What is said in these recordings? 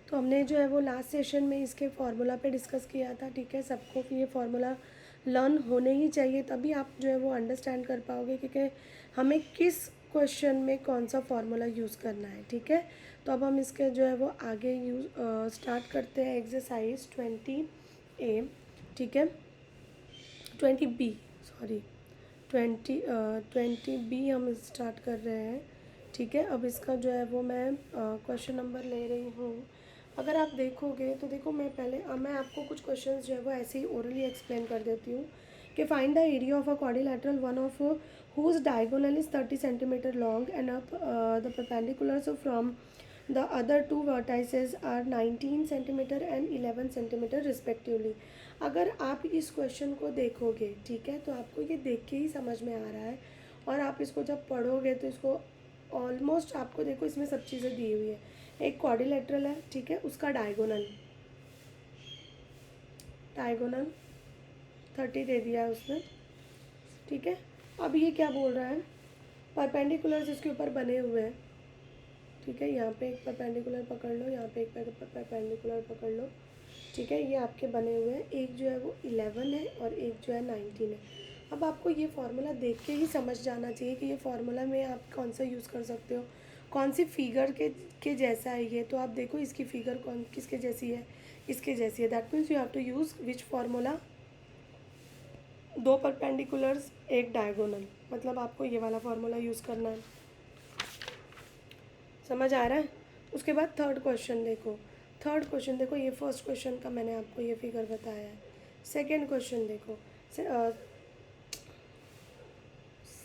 तो हमने जो है वो लास्ट सेशन में इसके फार्मूला पे डिस्कस किया था, ठीक है। सबको ये फार्मूला लर्न होने ही चाहिए, तभी आप जो है वो अंडरस्टैंड कर पाओगे कि हमें किस क्वेश्चन में कौन सा फार्मूला यूज़ करना है, ठीक है। तो अब हम इसके जो है वो आगे स्टार्ट करते हैं एक्सरसाइज 20A, ठीक है, 20B, सॉरी 20B हम स्टार्ट कर रहे हैं, ठीक है। अब इसका जो है वो मैं क्वेश्चन नंबर ले रही हूँ। अगर आप देखोगे तो देखो, मैं आपको कुछ क्वेश्चंस जो है वो ऐसे ही ओरली एक्सप्लेन कर देती हूँ कि find the area of a quadrilateral one of whose diagonal is 30 centimetre long and up the perpendiculars from the other two vertices are 19 centimetre and 11 centimetre respectively. अगर आप इस क्वेश्चन को देखोगे, ठीक है, तो आपको ये देख के ही समझ में आ रहा है, और आप इसको जब पढ़ोगे तो इसको ऑलमोस्ट आपको देखो इसमें सब चीज़ें दी हुई है। एक क्वाड्रिलेटरल है, ठीक है, उसका डायगोनल 30 दे दिया है उसने, ठीक है। अब ये क्या बोल रहा है, परपेंडिकुलर्स इसके ऊपर बने हुए हैं, ठीक है। यहाँ पे एक परपेंडिकुलर पकड़ लो, यहाँ पे एक परपेंडिकुलर पकड़ लो, ठीक है। ये आपके बने हुए हैं, एक जो है वो 11 है और एक जो है 19 है। अब आपको ये फार्मूला देख के ही समझ जाना चाहिए कि ये फार्मूला में आप कौन सा यूज़ कर सकते हो, कौन सी फिगर के जैसा है ये। तो आप देखो इसकी फिगर कौन किसके जैसी है, इसके जैसी है। That means you have to use which formula, 2 perpendiculars 1 diagonal, मतलब आपको ये वाला फार्मूला यूज़ करना है। समझ आ रहा है। उसके बाद थर्ड क्वेश्चन देखो, ये फर्स्ट क्वेश्चन का मैंने आपको ये फिगर बताया है। सेकंड क्वेश्चन देखो,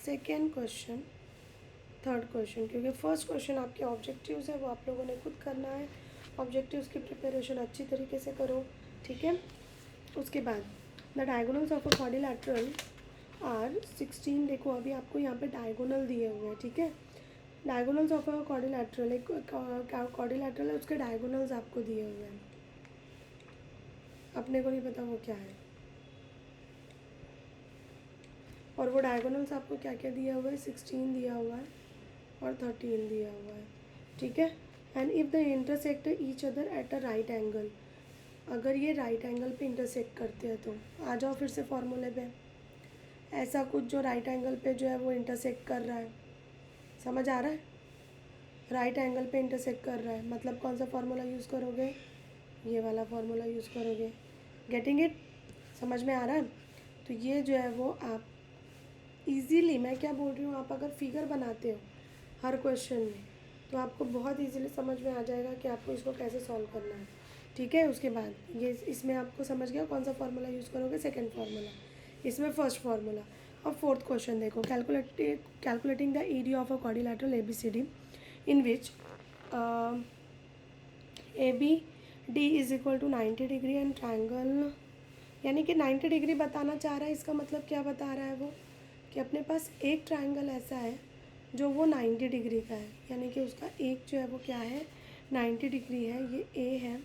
सेकंड क्वेश्चन, थर्ड क्वेश्चन, क्योंकि फर्स्ट क्वेश्चन आपके ऑब्जेक्टिव्स है वो आप लोगों ने खुद करना है। ऑब्जेक्टिव्स की प्रिपरेशन अच्छी तरीके से करो, ठीक है। उसके बाद the diagonals of a quadrilateral are 16। देखो अभी आपको यहाँ पे डायगोनल दिए हुए हैं, ठीक है। डायगोनल्स ऑफ अ क्वाड्रिलेटरल, एक क्वाड्रिलेटरल है, उसके डायगोनल्स आपको दिए हुए हैं, अपने को नहीं पता वो क्या है, और वो डायगोनल्स आपको क्या क्या दिया हुआ है, 16 दिया हुआ है और 13 दिया हुआ है, ठीक है। And if the intersect each other at a right angle, अगर ये राइट एंगल पे इंटरसेक्ट करते हैं तो आ जाओ फिर से फॉर्मूले पे। ऐसा कुछ जो राइट एंगल पे जो है वो इंटरसेक्ट कर रहा है, समझ आ रहा है। राइट एंगल पे इंटरसेक्ट कर रहा है मतलब कौन सा फार्मूला यूज़ करोगे, ये वाला फार्मूला यूज़ करोगे। गेटिंग इट, समझ में आ रहा है। तो ये जो है वो आप इजीली, मैं क्या बोल रही हूँ, आप अगर फिगर बनाते हो हर क्वेश्चन में तो आपको बहुत इजीली समझ में आ जाएगा कि आपको इसको कैसे सॉल्व करना है, ठीक है। उसके बाद ये इसमें आपको समझ गया कौन सा फार्मूला यूज़ करोगे, सेकंड फार्मूला, इसमें फर्स्ट फार्मूला। अब फोर्थ क्वेश्चन देखो, calculating the area of a quadrilateral ABCD in which ABD is equal to 90 degree and triangle, यानी कि 90 डिग्री बताना चाह रहा है। इसका मतलब क्या बता रहा है वो, कि अपने पास एक ट्रायंगल ऐसा है जो वो 90 डिग्री का है, यानी कि उसका एक जो है वो क्या है, 90 डिग्री है। ये A है,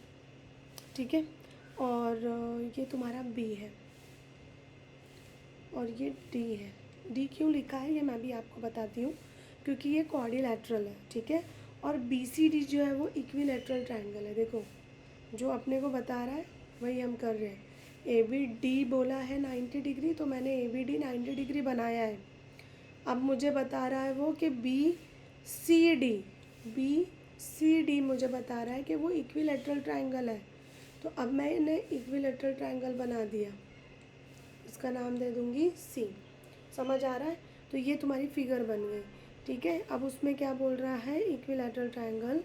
ठीक है, और ये तुम्हारा B है, और ये D है। D क्यों लिखा है ये मैं भी आपको बताती हूँ, क्योंकि ये क्वाड्रिलेटरल है, ठीक है। और BCD जो है वो इक्विलेटरल ट्रायंगल है। देखो जो अपने को बता रहा है वही हम कर रहे हैं। ABD बोला है 90 डिग्री, तो मैंने ABD 90 डिग्री बनाया है। अब मुझे बता रहा है वो कि BCD मुझे बता रहा है कि वो इक्विलेटरल ट्रायंगल है। तो अब मैंने इक्विलेटरल ट्रायंगल बना दिया, इसका नाम दे दूँगी C। समझ आ रहा है। तो ये तुम्हारी फिगर बन गई, ठीक है। अब उसमें क्या बोल रहा है, equilateral triangle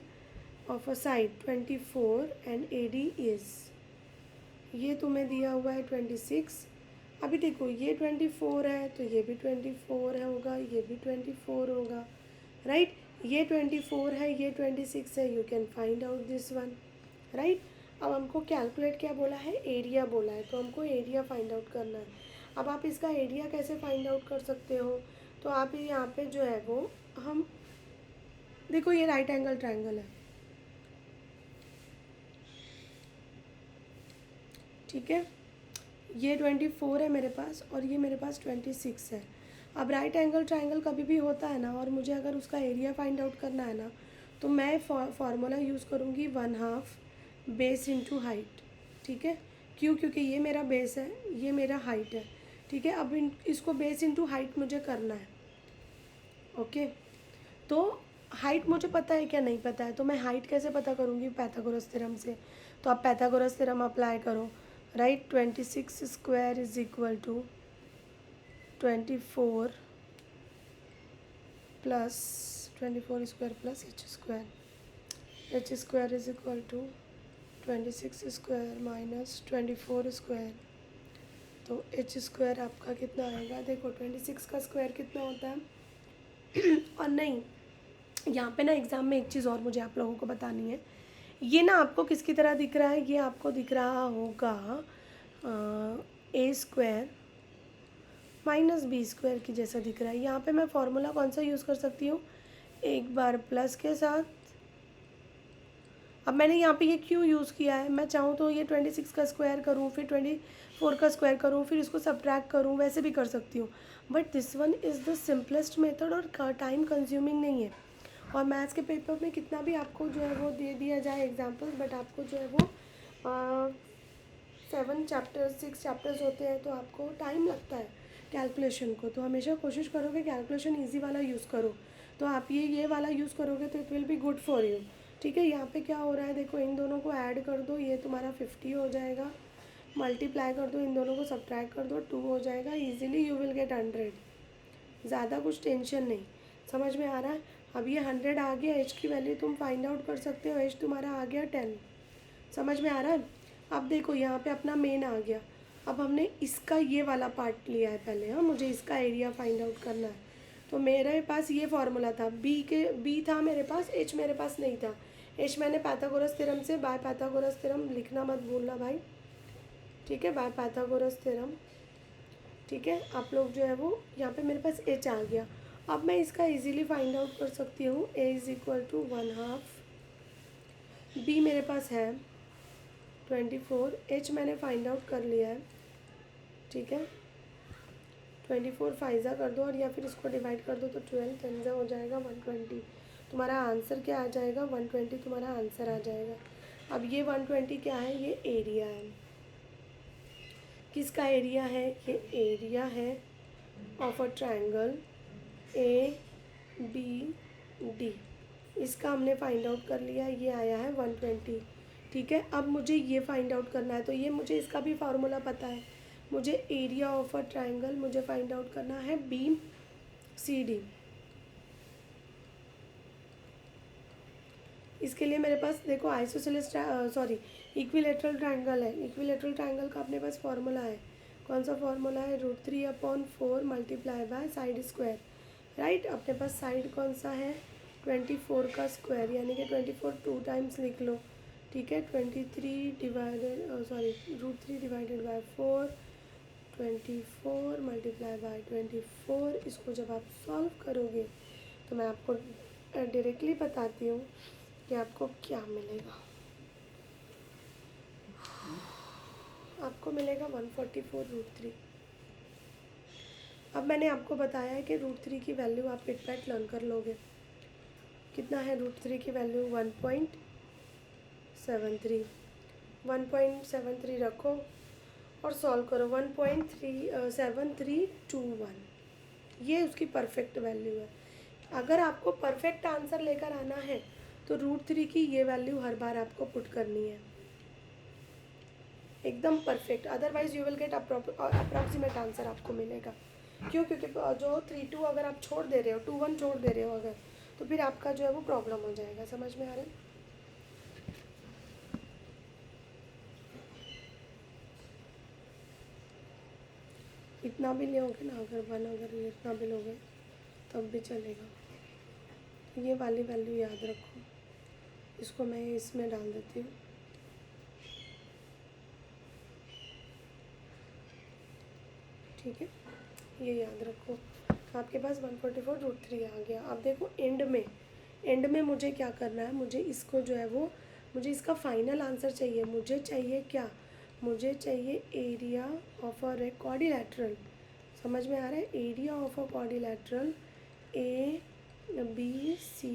of a side 24 and AD is, ये तुम्हें दिया हुआ है 26। अभी देखो ये 24 है तो ये भी 24 है होगा, ये भी 24 होगा, राइट। ये 24 है, ये 26 है, you can find out this one, right. अब हमको कैलकुलेट क्या बोला है, एरिया बोला है, तो हमको एरिया फाइंड आउट करना है। अब आप इसका एरिया कैसे फाइंड आउट कर सकते हो, तो आप यहाँ पे जो है वो हम देखो ये राइट एंगल ट्रायंगल है, ठीक है। ये 24 है मेरे पास और ये मेरे पास 26 है। अब राइट एंगल ट्रायंगल कभी भी होता है ना, और मुझे अगर उसका एरिया फाइंड आउट करना है ना, तो मैं फार्मूला यूज़ करूँगी 1/2 बेस इंटू हाइट, ठीक है। क्यों? क्योंकि ये मेरा बेस है, ये मेरा हाइट है, ठीक है। अब इसको बेस इंटू हाइट मुझे करना है, ओके। तो हाइट मुझे पता है क्या? नहीं पता है। तो मैं हाइट कैसे पता करूँगी? पाइथागोरस थ्योरम से। तो आप पाइथागोरस थ्योरम अप्लाई करो, right. 26 square is equal to 24 plus 24 square plus H square. H square is equal to 26 square minus 24 square. तो एच स्क्वायर आपका कितना आएगा? देखो 26 का स्क्वायर कितना होता है और नहीं, यहाँ पे ना एग्ज़ाम में एक चीज़ और मुझे आप लोगों को बतानी है। ये ना आपको किसकी तरह दिख रहा है? ये आपको दिख रहा होगा ए स्क्वायर माइनस बी स्क्वायर की जैसा दिख रहा है। यहाँ पे मैं फॉर्मूला कौन सा यूज़ कर सकती हूँ? एक बार प्लस के साथ। अब मैंने यहाँ पे ये क्यों यूज़ किया है? मैं चाहूँ तो ये 26 का स्क्वायर करूँ, फिर 24 का स्क्वायर करूँ, फिर इसको सब्ट्रैक्ट करूँ, वैसे भी कर सकती हूँ। But this one is the simplest method और टाइम कंज्यूमिंग नहीं है। और मैथ्स के पेपर में कितना भी आपको जो है वो दे दिया जाए एग्जाम्पल्स, बट आपको जो है वो 7 चैप्टर्स 6 चैप्टर्स होते हैं, तो आपको टाइम लगता है कैलकुलेशन को। तो हमेशा कोशिश करोगे कैलकुलेशन ईजी वाला यूज़ करो। तो आप ये वाला यूज़ करोगे तो it will be good for you, ठीक है। यहाँ पे क्या हो रहा है? देखो, इन दोनों को ऐड कर दो, ये तुम्हारा 50 हो जाएगा। मल्टीप्लाई कर दो, इन दोनों को सब्ट्रैक्ट कर दो, 2 हो जाएगा। ईजिली यू विल गेट 100, ज़्यादा कुछ टेंशन नहीं। समझ में आ रहा है? अब ये 100 आ गया, एच की वैल्यू तुम फाइंड आउट कर सकते हो। एच तुम्हारा आ गया 10। समझ में आ रहा है? अब देखो यहाँ पे अपना मेन आ गया। अब हमने इसका ये वाला पार्ट लिया है पहले, हाँ, मुझे इसका एरिया फाइंड आउट करना है। तो मेरे पास ये फार्मूला था, बी था मेरे पास, एच मेरे पास नहीं था। एच मैंने पाइथागोरस थ्योरम से, बाय पाइथागोरस थ्योरम लिखना मत भूलना भाई, ठीक है, बाय पाइथागोरस थ्योरम, ठीक है। आप लोग जो है वो, यहाँ पे मेरे पास एच आ गया। अब मैं इसका इजीली फाइंड आउट कर सकती हूँ। A is equal to 1/2, B मेरे पास है 24, एच मैंने फाइंड आउट कर लिया है, ठीक है। 24 फाइजा कर दो और या फिर इसको डिवाइड कर दो, तो 12 तंजा हो जाएगा 120। तुम्हारा आंसर क्या आ जाएगा? 120 तुम्हारा आंसर आ जाएगा। अब ये 120 क्या है? ये एरिया है। किसका एरिया है? ये एरिया है of a triangle A B D. इसका हमने फाइंड आउट कर लिया, ये आया है 120, ठीक है। अब मुझे ये फाइंड आउट करना है, तो ये मुझे इसका भी फार्मूला पता है। मुझे एरिया ऑफ अ ट्रायंगल मुझे फाइंड आउट करना है बी सी डी। इसके लिए मेरे पास देखो आइसोसेलेस सॉरी इक्विलेटरल ट्रायंगल है। इक्विलेटरल ट्रायंगल का अपने पास फार्मूला है। कौन सा फार्मूला है? √3/4 multiply by side square, right. अपने पास साइड कौन सा है? 24 का स्क्वायर, यानी कि 24 2 टाइम्स लिख लो, ठीक है। 23 divided √3 divided by 4, 24 multiply by 24। इसको जब आप सॉल्व करोगे तो मैं आपको डायरेक्टली बताती हूँ कि आपको क्या मिलेगा। आपको मिलेगा 144√3। अब मैंने आपको बताया है कि √3 की वैल्यू आप पिट पैट लर्न कर लोगे। कितना है √3 की वैल्यू? 1.73। 1.73 रखो और सॉल्व करो। 1.7321 ये उसकी परफेक्ट वैल्यू है। अगर आपको परफेक्ट आंसर लेकर आना है तो √3 की ये वैल्यू हर बार आपको पुट करनी है, एकदम perfect. Otherwise you will get approximate answer आपको मिलेगा। क्यों? क्योंकि जो 3-2 अगर आप छोड़ दे रहे हो, 2-1 छोड़ दे रहे हो अगर, तो फिर आपका जो है वो प्रॉब्लम हो जाएगा। समझ में आ रहा है? इतना भी लोगे ना, अगर 1 अगर इतना भी लोगे तब भी चलेगा। ये वाली वैल्यू याद रखो, इसको मैं इसमें डाल देती हूँ, ठीक है। ये याद रखो, आपके पास 144√3 आ गया। अब देखो एंड में मुझे क्या करना है? मुझे इसको जो है वो, मुझे इसका फाइनल आंसर चाहिए। मुझे चाहिए क्या? मुझे चाहिए एरिया ऑफ अ क्वाड्रिलैटरल। समझ में आ रहा है? Area of a quadrilateral A B C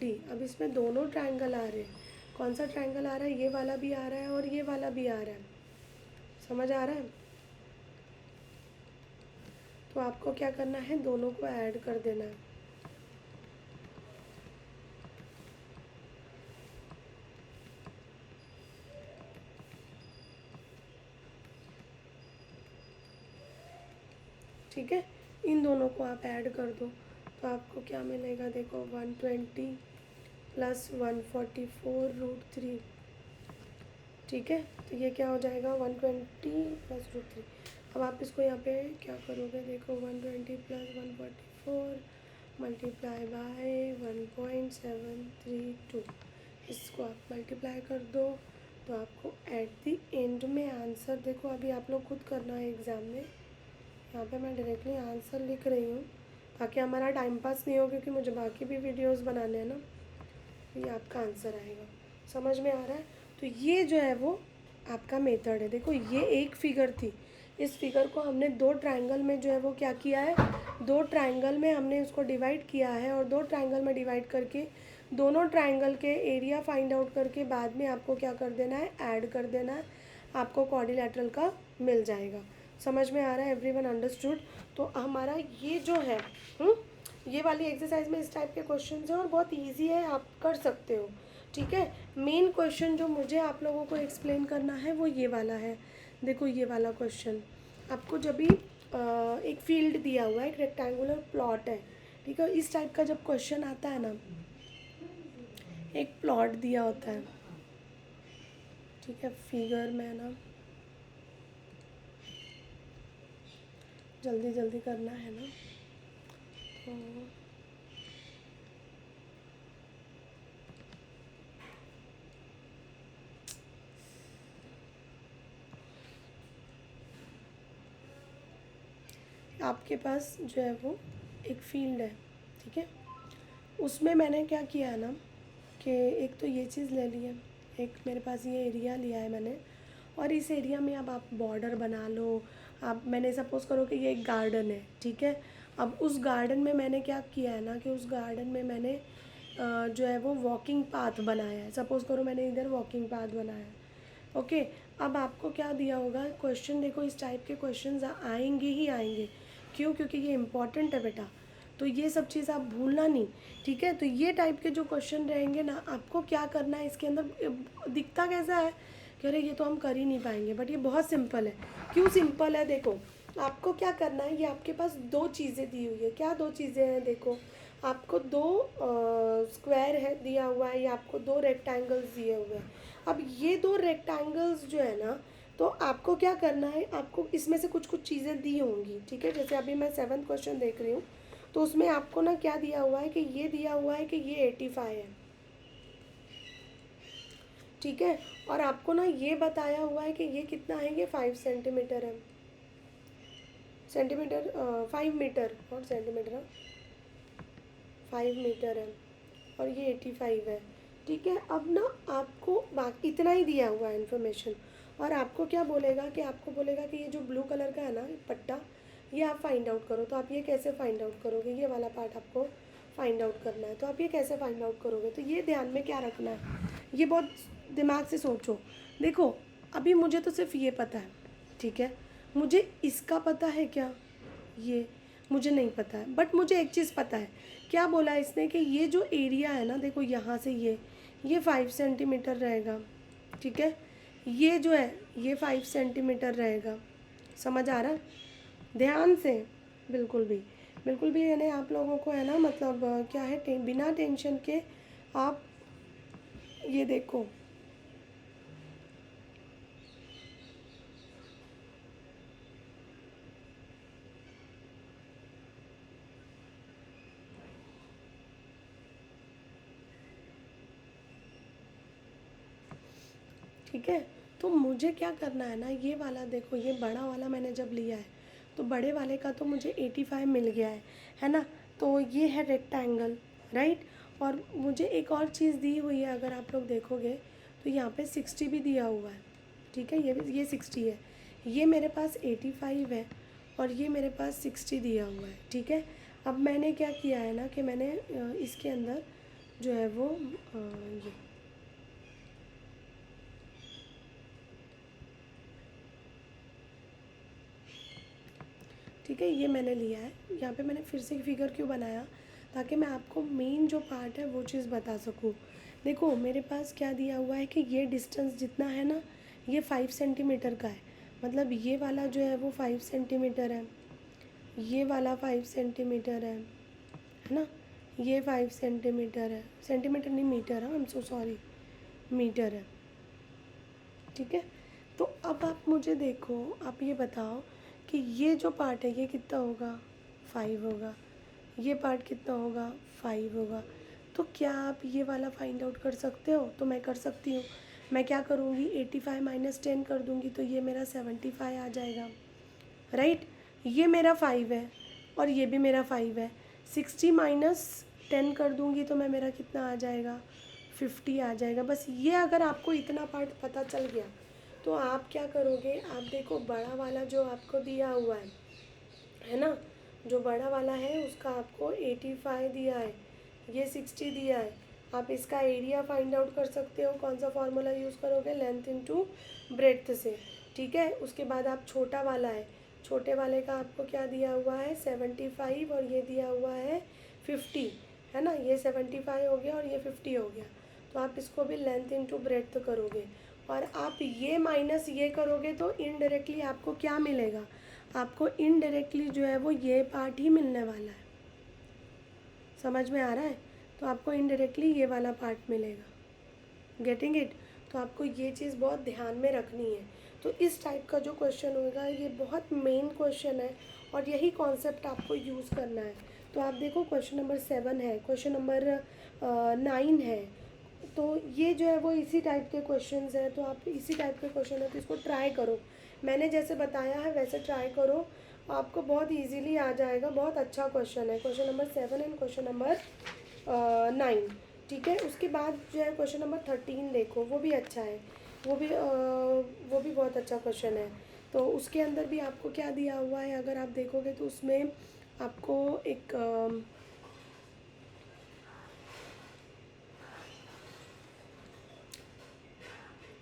D. अब इसमें दोनों ट्रायंगल आ रहे हैं, कौन सा ट्रायंगल आ रहा है, ये वाला भी आ रहा है और ये वाला भी आ रहा है, समझ आ रहा है। तो आपको क्या करना है, दोनों को ऐड कर देना है। ठीक है, इन दोनों को आप ऐड कर दो तो आपको क्या मिलेगा, देखो 120 प्लस 144√3। ठीक है, तो ये क्या हो जाएगा 120 प्लस √3। अब आप इसको यहाँ पे क्या करोगे, देखो 120 प्लस 144 मल्टीप्लाई बाय 1.732, इसको आप मल्टीप्लाई कर दो तो आपको एट द एंड में आंसर, देखो अभी आप लोग खुद करना है एग्ज़ाम में, यहाँ पे मैं डायरेक्टली आंसर लिख रही हूँ ताकि हमारा टाइम पास नहीं हो, क्योंकि मुझे बाकी भी वीडियोस बनाने हैं ना। ये आपका आंसर आएगा, समझ में आ रहा है। तो ये जो है वो आपका मेथड है। देखो ये एक फिगर थी, इस फिगर को हमने दो ट्रायंगल में जो है वो क्या किया है, दो ट्रायंगल में हमने इसको डिवाइड किया है और दो ट्रायंगल में डिवाइड करके दोनों ट्रायंगल के एरिया फाइंड आउट करके बाद में आपको क्या कर देना है, ऐड कर देना है, आपको क्वाड्रिलेटरल का मिल जाएगा। समझ में आ रहा है, एवरीवन अंडरस्टूड। तो हमारा ये जो है ये वाली एक्सरसाइज में इस टाइप के क्वेश्चन हैं और बहुत इजी है, आप कर सकते हो। ठीक है, मेन क्वेश्चन जो मुझे आप लोगों को एक्सप्लेन करना है वो ये वाला है। देखो ये वाला क्वेश्चन आपको जब भी एक फील्ड दिया हुआ है, एक रेक्टेंगुलर प्लॉट है, ठीक है, इस टाइप का जब क्वेश्चन आता है ना, एक प्लॉट दिया होता है, ठीक है, फिगर में ना जल्दी जल्दी करना है ना, तो आपके पास जो है वो एक फील्ड है, ठीक है, उसमें मैंने क्या किया है ना कि एक तो ये चीज़ ले ली है, एक मेरे पास ये एरिया लिया है मैंने, और इस एरिया में अब आप बॉर्डर बना लो। आप, मैंने सपोज़ करो कि ये एक गार्डन है, ठीक है, अब उस गार्डन में मैंने क्या किया है ना कि उस गार्डन में मैंने जो है वो वॉकिंग पाथ बनाया है। सपोज़ करो मैंने इधर वॉकिंग पाथ बनाया है, ओके। अब आपको क्या दिया होगा क्वेश्चन, देखो इस टाइप के क्वेश्चंस आएंगे ही आएंगे, क्यों, क्योंकि ये इंपॉर्टेंट है बेटा, तो ये सब चीज़ आप भूलना नहीं, ठीक है। तो ये टाइप के जो क्वेश्चन रहेंगे ना, आपको क्या करना है, इसके अंदर दिखता कैसा है कि अरे ये तो हम कर ही नहीं पाएंगे, बट ये बहुत सिंपल है। क्यों सिंपल है, देखो आपको क्या करना है, ये आपके पास दो चीज़ें दी हुई है, क्या दो चीज़ें हैं, देखो आपको दो स्क्वायर है दिया हुआ है, या आपको दो रेक्टेंगल्स दिए हुए हैं। अब ये दो रेक्टेंगल्स जो है ना, तो आपको क्या करना है, आपको इसमें से कुछ कुछ चीज़ें दी होंगी, ठीक है। जैसे अभी मैं 7th क्वेश्चन देख रही हूँ, तो उसमें आपको ना क्या दिया हुआ है कि ये दिया हुआ है कि ये 85 है, ठीक है, और आपको ना ये बताया हुआ है कि ये कितना है, ये 5 सेंटीमीटर है, सेंटीमीटर 5 मीटर और सेंटीमीटर 5 मीटर है, और ये 85 है, ठीक है। अब ना आपको बाकी इतना ही दिया हुआ है इन्फॉर्मेशन, और आपको क्या बोलेगा कि आपको बोलेगा कि ये जो ब्लू कलर का है ना पट्टा, ये आप फाइंड आउट करो। तो आप ये कैसे फाइंड आउट करोगे, ये वाला पार्ट आपको फाइंड आउट करना है, तो आप ये कैसे फाइंड आउट करोगे, तो ये ध्यान में क्या रखना है, ये बहुत दिमाग से सोचो। देखो अभी मुझे तो सिर्फ ये पता है, ठीक है, मुझे इसका पता है क्या, ये मुझे नहीं पता है, बट मुझे एक चीज़ पता है, क्या बोला इसने कि ये जो एरिया है ना, देखो यहाँ से ये 5 सेंटीमीटर रहेगा, ठीक है, ये जो है ये 5 सेंटीमीटर रहेगा, समझ आ रहा है, ध्यान से, बिल्कुल भी यानी आप लोगों को है ना, मतलब क्या है, बिना टेंशन के आप ये देखो, ठीक है। तो मुझे क्या करना है ना, ये वाला देखो, ये बड़ा वाला मैंने जब लिया है तो बड़े वाले का तो मुझे 85 मिल गया है ना, तो ये है रेक्टेंगल, राइट। और मुझे एक और चीज़ दी हुई है, अगर आप लोग देखोगे तो यहाँ पे 60 भी दिया हुआ है, ठीक है, ये 60 है, ये मेरे पास 85 है, और ये मेरे पास 60 दिया हुआ है, ठीक है। अब मैंने क्या किया है ना कि मैंने इसके अंदर जो है वो ये ठीक है, ये मैंने लिया है। यहाँ पे मैंने फिर से फिगर क्यों बनाया, ताकि मैं आपको मेन जो पार्ट है वो चीज़ बता सकूँ। देखो मेरे पास क्या दिया हुआ है कि ये डिस्टेंस जितना है ना, ये 5 सेंटीमीटर का है। मतलब ये वाला जो है वो 5 सेंटीमीटर है, ये वाला 5 सेंटीमीटर है ना, ये 5 सेंटीमीटर है, सेंटीमीटर नहीं मीटर है, I am so sorry, metre है। ठीक है, तो अब आप मुझे देखो, आप ये बताओ कि ये जो पार्ट है ये कितना होगा, 5 होगा, ये पार्ट कितना होगा, 5 होगा। तो क्या आप ये वाला फाइंड आउट कर सकते हो? तो मैं कर सकती हूँ। मैं क्या करूँगी, 85 माइनस 10 कर दूँगी तो ये मेरा 75 आ जाएगा, राइट। ये मेरा 5 है और ये भी मेरा 5 है। 60 माइनस 10 कर दूँगी तो मैं मेरा कितना आ जाएगा, 50 आ जाएगा। बस ये अगर आपको इतना पार्ट पता चल गया तो आप क्या करोगे, आप देखो बड़ा वाला जो आपको दिया हुआ है ना, जो बड़ा वाला है उसका आपको 85 दिया है, ये 60 दिया है। आप इसका एरिया फाइंड आउट कर सकते हो। कौन सा फार्मूला यूज़ करोगे, लेंथ इनटू ब्रेड्थ से। ठीक है, उसके बाद आप छोटा वाला है, छोटे वाले का आपको क्या दिया हुआ है, 75 और ये दिया हुआ है 50, है ना। ये 75 हो गया और ये 50 हो गया। तो आप इसको भी लेंथ इनटू ब्रेड्थ करोगे और आप ये माइनस ये करोगे तो इनडायरेक्टली आपको क्या मिलेगा, आपको इनडायरेक्टली जो है वो ये पार्ट ही मिलने वाला है। समझ में आ रहा है? तो आपको इनडायरेक्टली ये वाला पार्ट मिलेगा। Getting it? तो आपको ये चीज़ बहुत ध्यान में रखनी है। तो इस टाइप का जो क्वेश्चन होगा ये बहुत मेन क्वेश्चन है और यही कॉन्सेप्ट आपको यूज़ करना है। तो आप देखो क्वेश्चन नंबर 7 है, क्वेश्चन नंबर 9 है। तो ये जो है वो इसी टाइप के क्वेश्चंस हैं। तो आप इसी टाइप के क्वेश्चन है तो इसको ट्राई करो, मैंने जैसे बताया है वैसे ट्राई करो, आपको बहुत इजीली आ जाएगा। बहुत अच्छा क्वेश्चन है, question number 7 and question number 9। ठीक है, उसके बाद जो है क्वेश्चन नंबर 13 देखो, वो भी अच्छा है, वो भी बहुत अच्छा क्वेश्चन है। तो उसके अंदर भी आपको क्या दिया हुआ है, अगर आप देखोगे तो उसमें आपको एक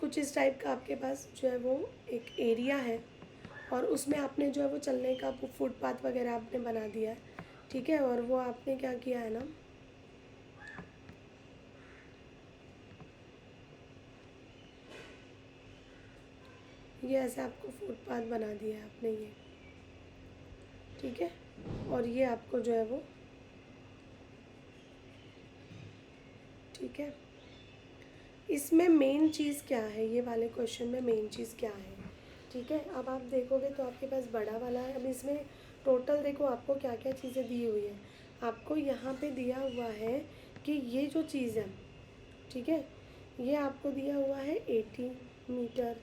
कुछ इस टाइप का आपके पास जो है वो एक एरिया है और उसमें आपने जो है वो चलने का फुटपाथ वगैरह आपने बना दिया है। ठीक है, और वो आपने क्या किया है ना, ये ऐसे आपको फुटपाथ बना दिया है आपने ये। ठीक है, और ये आपको जो है वो, ठीक है, इसमें मेन चीज़ क्या है, ये वाले क्वेश्चन में मेन चीज़ क्या है। ठीक है, अब आप देखोगे तो आपके पास बड़ा वाला है। अब इसमें टोटल देखो आपको क्या क्या चीज़ें दी हुई है। आपको यहाँ पे दिया हुआ है कि ये जो चीज़ है, ठीक है, ये आपको दिया हुआ है 80 मीटर,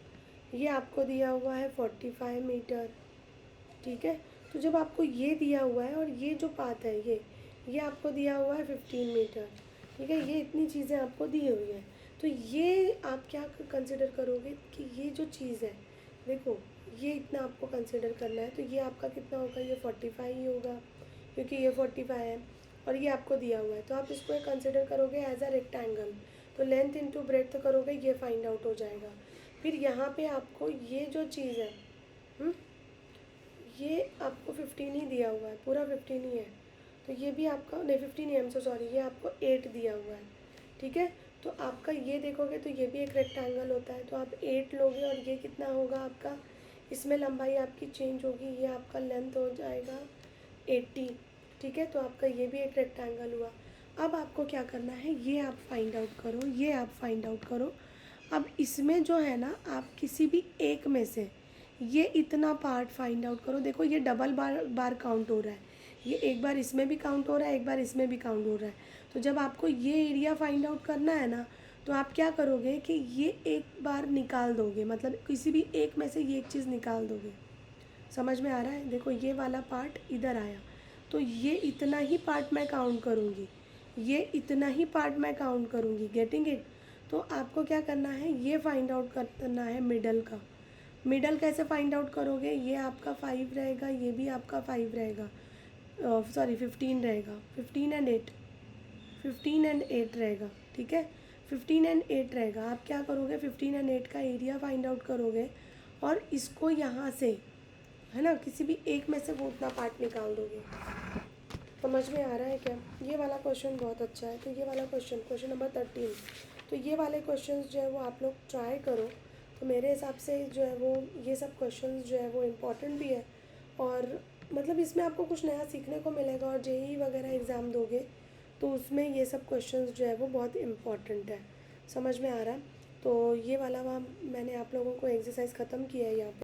ये आपको दिया हुआ है 45 मीटर। ठीक है, तो जब आपको ये दिया हुआ है और ये जो पाथ है ये आपको दिया हुआ है 15 मीटर। ठीक है, ये इतनी चीज़ें आपको दी हुई हैं। तो ये आप क्या कंसिडर करोगे कि ये जो चीज़ है, देखो ये इतना आपको कंसिडर करना है। तो ये आपका कितना होगा, ये 45 ही होगा क्योंकि ये 45 है और ये आपको दिया हुआ है। तो आप इसको कंसिडर करोगे एज अ रेक्टेंगल। तो लेंथ इंटू ब्रेड्थ करोगे, ये फाइंड आउट हो जाएगा। फिर यहाँ पे आपको ये जो चीज़ है, ये आपको 15 ही दिया हुआ है, पूरा 15 ही है। तो ये भी आपका नहीं, 15 ही, आई एम सो सॉरी, ये आपको 8 दिया हुआ है। ठीक है, तो आपका ये देखोगे तो ये भी एक रेक्टेंगल होता है। तो आप 8 लोगे और ये कितना होगा आपका, इसमें लंबाई आपकी चेंज होगी, ये आपका लेंथ हो जाएगा 80। ठीक है, तो आपका ये भी एक रेक्टेंगल हुआ। अब आपको क्या करना है, ये आप फाइंड आउट करो, ये आप फाइंड आउट करो। अब इसमें जो है ना, आप किसी भी एक में से ये इतना पार्ट फाइंड आउट करो। देखो ये डबल बार बार काउंट हो रहा है, ये एक बार इसमें भी काउंट हो रहा है, एक बार इसमें भी काउंट हो रहा है। तो जब आपको ये एरिया फाइंड आउट करना है ना, तो आप क्या करोगे कि ये एक बार निकाल दोगे, मतलब किसी भी एक में से ये एक चीज़ निकाल दोगे। समझ में आ रहा है? देखो ये वाला पार्ट इधर आया तो ये इतना ही पार्ट मैं काउंट करूँगी, ये इतना ही पार्ट मैं काउंट करूँगी। Getting it? तो आपको क्या करना है, ये फाइंड आउट करना है मिडल का। मिडल कैसे फाइंड आउट करोगे, ये आपका 5 रहेगा, ये भी आपका 5 रहेगा, सॉरी 15 रहेगा, 15 एंड 8, 15 एंड 8 रहेगा। ठीक है, 15 एंड 8 रहेगा। आप क्या करोगे, 15 एंड 8 का एरिया फाइंड आउट करोगे और इसको यहाँ से है ना, किसी भी एक में से वो उतना पार्ट निकाल दोगे। समझ में आ रहा है क्या? ये वाला क्वेश्चन बहुत अच्छा है। तो ये वाला क्वेश्चन नंबर 13, तो ये वाले क्वेश्चंस जो है वो आप लोग ट्राई करो। तो मेरे हिसाब से जो है वो ये सब क्वेश्चंस जो है वो इम्पोर्टेंट भी है, और मतलब इसमें आपको कुछ नया सीखने को मिलेगा। और जेईई वगैरह एग्ज़ाम दोगे तो उसमें ये सब क्वेश्चंस जो है वो बहुत इम्पॉर्टेंट है। समझ में आ रहा है? तो ये वाला मैंने आप लोगों को एक्सरसाइज ख़त्म किया है यहाँ पे।